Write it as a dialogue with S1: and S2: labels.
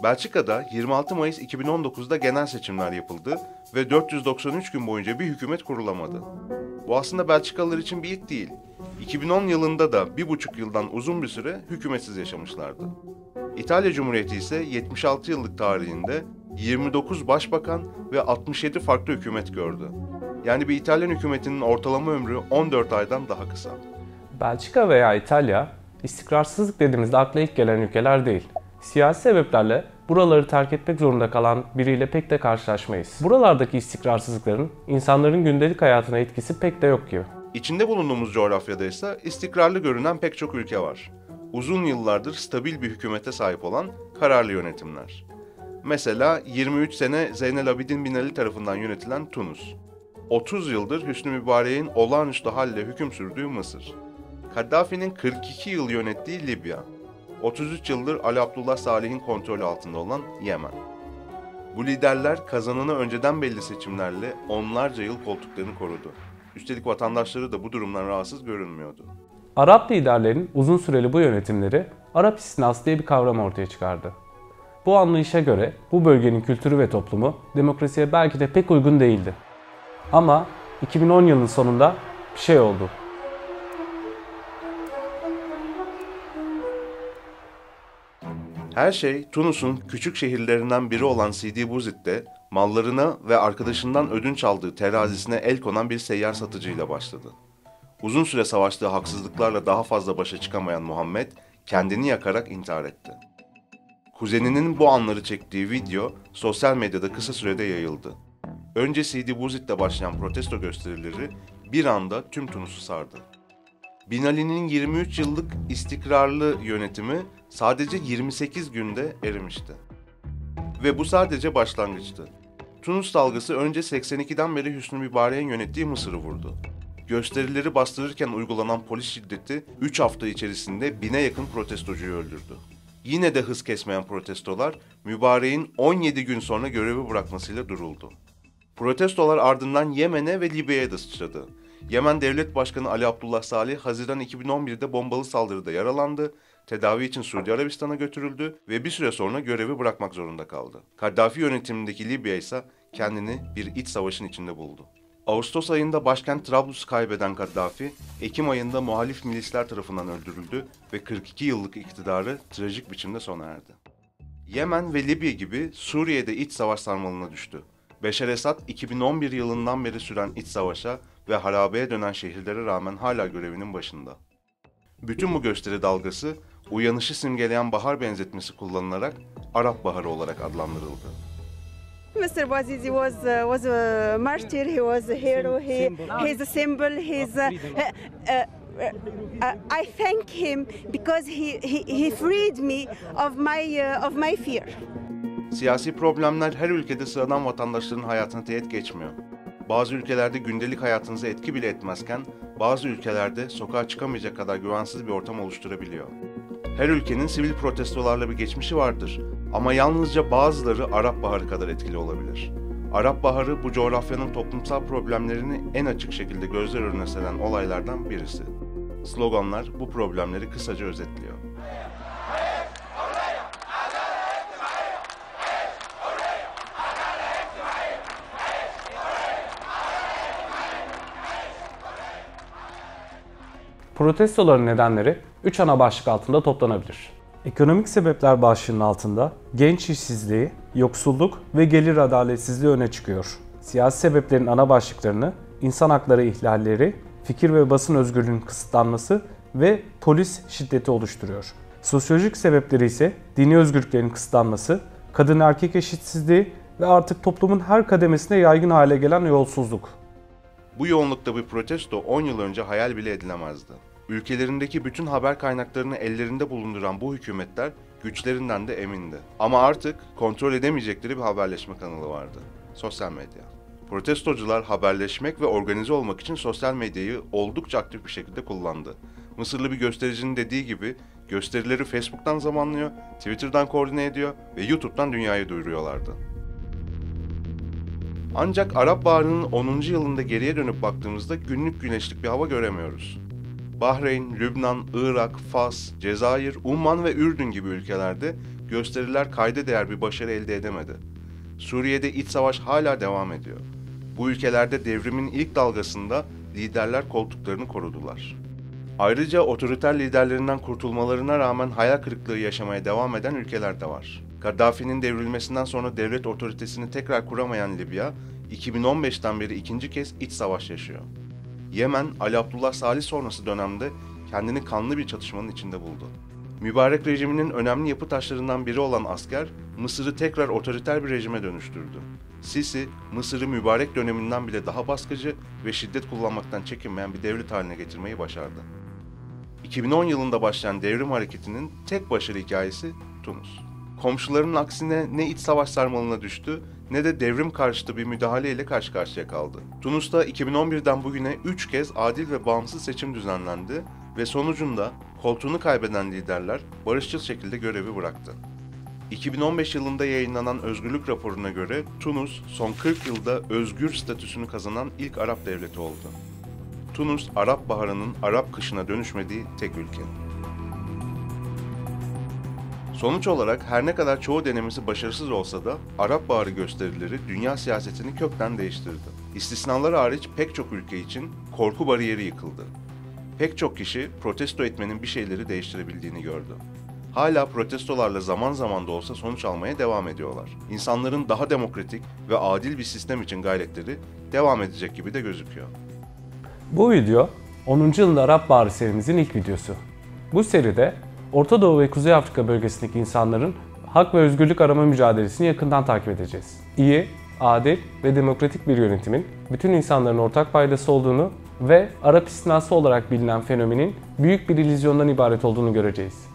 S1: Belçika'da 26 Mayıs 2019'da genel seçimler yapıldı ve 493 gün boyunca bir hükümet kurulamadı. Bu aslında Belçikalılar için bir ilk değil. 2010 yılında da 1,5 yıldan uzun bir süre hükümetsiz yaşamışlardı. İtalya Cumhuriyeti ise 76 yıllık tarihinde 29 başbakan ve 67 farklı hükümet gördü. Yani bir İtalyan hükümetinin ortalama ömrü 14 aydan daha kısa.
S2: Belçika veya İtalya, istikrarsızlık dediğimizde akla ilk gelen ülkeler değil. Siyasi sebeplerle buraları terk etmek zorunda kalan biriyle pek de karşılaşmayız. Buralardaki istikrarsızlıkların insanların gündelik hayatına etkisi pek de yok gibi.
S1: İçinde bulunduğumuz coğrafyada ise istikrarlı görünen pek çok ülke var. Uzun yıllardır stabil bir hükümete sahip olan kararlı yönetimler. Mesela 23 sene Zeynel Abidin Bin Ali tarafından yönetilen Tunus. 30 yıldır Hüsnü Mübarek'in olağanüstü halle hüküm sürdüğü Mısır. Kaddafi'nin 42 yıl yönettiği Libya. 33 yıldır Ali Abdullah Salih'in kontrolü altında olan Yemen. Bu liderler kazananı önceden belli seçimlerle onlarca yıl koltuklarını korudu. Üstelik vatandaşları da bu durumdan rahatsız görünmüyordu.
S2: Arap liderlerin uzun süreli bu yönetimleri Arap istinası diye bir kavram ortaya çıkardı. Bu anlayışa göre bu bölgenin kültürü ve toplumu demokrasiye belki de pek uygun değildi. Ama 2010 yılının sonunda bir şey oldu.
S1: Her şey Tunus'un küçük şehirlerinden biri olan Sidi Bouzid'de mallarına ve arkadaşından ödünç aldığı terazisine el konan bir seyyar satıcıyla başladı. Uzun süre savaştığı haksızlıklarla daha fazla başa çıkamayan Muhammed kendini yakarak intihar etti. Kuzeninin bu anları çektiği video sosyal medyada kısa sürede yayıldı. Önce Sidi Bouzid'de başlayan protesto gösterileri bir anda tüm Tunus'u sardı. Bin Ali'nin 23 yıllık istikrarlı yönetimi sadece 28 günde erimişti. Ve bu sadece başlangıçtı. Tunus dalgası önce 82'den beri Hüsnü Mübarek'in yönettiği Mısır'ı vurdu. Gösterileri bastırırken uygulanan polis şiddeti 3 hafta içerisinde 1000'e yakın protestocuyu öldürdü. Yine de hız kesmeyen protestolar Mübarek'in 17 gün sonra görevi bırakmasıyla duruldu. Protestolar ardından Yemen'e ve Libya'ya da sıçradı. Yemen Devlet Başkanı Ali Abdullah Salih, Haziran 2011'de bombalı saldırıda yaralandı, tedavi için Suudi Arabistan'a götürüldü ve bir süre sonra görevi bırakmak zorunda kaldı. Kaddafi yönetimindeki Libya ise kendini bir iç savaşın içinde buldu. Ağustos ayında başkent Trablus'u kaybeden Kaddafi, Ekim ayında muhalif milisler tarafından öldürüldü ve 42 yıllık iktidarı trajik biçimde sona erdi. Yemen ve Libya gibi Suriye'de iç savaş sarmalına düştü. Beşar Esad 2011 yılından beri süren iç savaşa ve harabeye dönen şehirlere rağmen hala görevinin başında. Bütün bu gösteri dalgası, uyanışı simgeleyen bahar benzetmesi kullanılarak Arap Baharı olarak adlandırıldı.
S3: Mr. Bouazizi was a martyr. He was a hero. He's a symbol. I thank him because he freed me of my fear.
S1: Siyasi problemler her ülkede sıradan vatandaşların hayatına teğet geçmiyor. Bazı ülkelerde gündelik hayatınıza etki bile etmezken, bazı ülkelerde sokağa çıkamayacak kadar güvensiz bir ortam oluşturabiliyor. Her ülkenin sivil protestolarla bir geçmişi vardır ama yalnızca bazıları Arap Baharı kadar etkili olabilir. Arap Baharı bu coğrafyanın toplumsal problemlerini en açık şekilde gözler önüne seren olaylardan birisi. Sloganlar bu problemleri kısaca özetliyor.
S2: Protestoların nedenleri 3 ana başlık altında toplanabilir. Ekonomik sebepler başlığının altında genç işsizliği, yoksulluk ve gelir adaletsizliği öne çıkıyor. Siyasi sebeplerin ana başlıklarını insan hakları ihlalleri, fikir ve basın özgürlüğünün kısıtlanması ve polis şiddeti oluşturuyor. Sosyolojik sebepleri ise dini özgürlüklerin kısıtlanması, kadın erkek eşitsizliği ve artık toplumun her kademesine yaygın hale gelen yolsuzluk.
S1: Bu yoğunlukta bir protesto 10 yıl önce hayal bile edilemezdi. Ülkelerindeki bütün haber kaynaklarını ellerinde bulunduran bu hükümetler güçlerinden de emindi. Ama artık kontrol edemeyecekleri bir haberleşme kanalı vardı. Sosyal medya. Protestocular haberleşmek ve organize olmak için sosyal medyayı oldukça aktif bir şekilde kullandı. Mısırlı bir göstericinin dediği gibi gösterileri Facebook'tan zamanlıyor, Twitter'dan koordine ediyor ve YouTube'dan dünyaya duyuruyorlardı. Ancak Arap Baharı'nın 10. yılında geriye dönüp baktığımızda günlük güneşlik bir hava göremiyoruz. Bahreyn, Lübnan, Irak, Fas, Cezayir, Umman ve Ürdün gibi ülkelerde gösteriler kayda değer bir başarı elde edemedi. Suriye'de iç savaş hala devam ediyor. Bu ülkelerde devrimin ilk dalgasında liderler koltuklarını korudular. Ayrıca otoriter liderlerinden kurtulmalarına rağmen hayal kırıklığı yaşamaya devam eden ülkeler de var. Kaddafi'nin devrilmesinden sonra devlet otoritesini tekrar kuramayan Libya, 2015'ten beri ikinci kez iç savaş yaşıyor. Yemen, Ali Abdullah Salih sonrası dönemde kendini kanlı bir çatışmanın içinde buldu. Mübarek rejiminin önemli yapı taşlarından biri olan asker, Mısır'ı tekrar otoriter bir rejime dönüştürdü. Sisi, Mısır'ı Mübarek döneminden bile daha baskıcı ve şiddet kullanmaktan çekinmeyen bir devlet haline getirmeyi başardı. 2010 yılında başlayan devrim hareketinin tek başarı hikayesi Tunus. Komşularının aksine ne iç savaş sarmalına düştü ne de devrim karşıtı bir müdahaleyle karşı karşıya kaldı. Tunus'ta 2011'den bugüne 3 kez adil ve bağımsız seçim düzenlendi ve sonucunda koltuğunu kaybeden liderler barışçıl şekilde görevi bıraktı. 2015 yılında yayınlanan özgürlük raporuna göre Tunus son 40 yılda özgür statüsünü kazanan ilk Arap devleti oldu. Tunus, Arap Baharı'nın Arap kışına dönüşmediği tek ülke. Sonuç olarak her ne kadar çoğu denemesi başarısız olsa da Arap Baharı gösterileri dünya siyasetini kökten değiştirdi. İstisnalar hariç pek çok ülke için korku bariyeri yıkıldı. Pek çok kişi protesto etmenin bir şeyleri değiştirebildiğini gördü. Hala protestolarla zaman zaman da olsa sonuç almaya devam ediyorlar. İnsanların daha demokratik ve adil bir sistem için gayretleri devam edecek gibi de gözüküyor.
S2: Bu video 10. yılında Arap Baharı serimizin ilk videosu. Bu seride Orta Doğu ve Kuzey Afrika bölgesindeki insanların hak ve özgürlük arama mücadelesini yakından takip edeceğiz. İyi, adil ve demokratik bir yönetimin bütün insanların ortak paydası olduğunu ve Arap istisnası olarak bilinen fenomenin büyük bir illüzyondan ibaret olduğunu göreceğiz.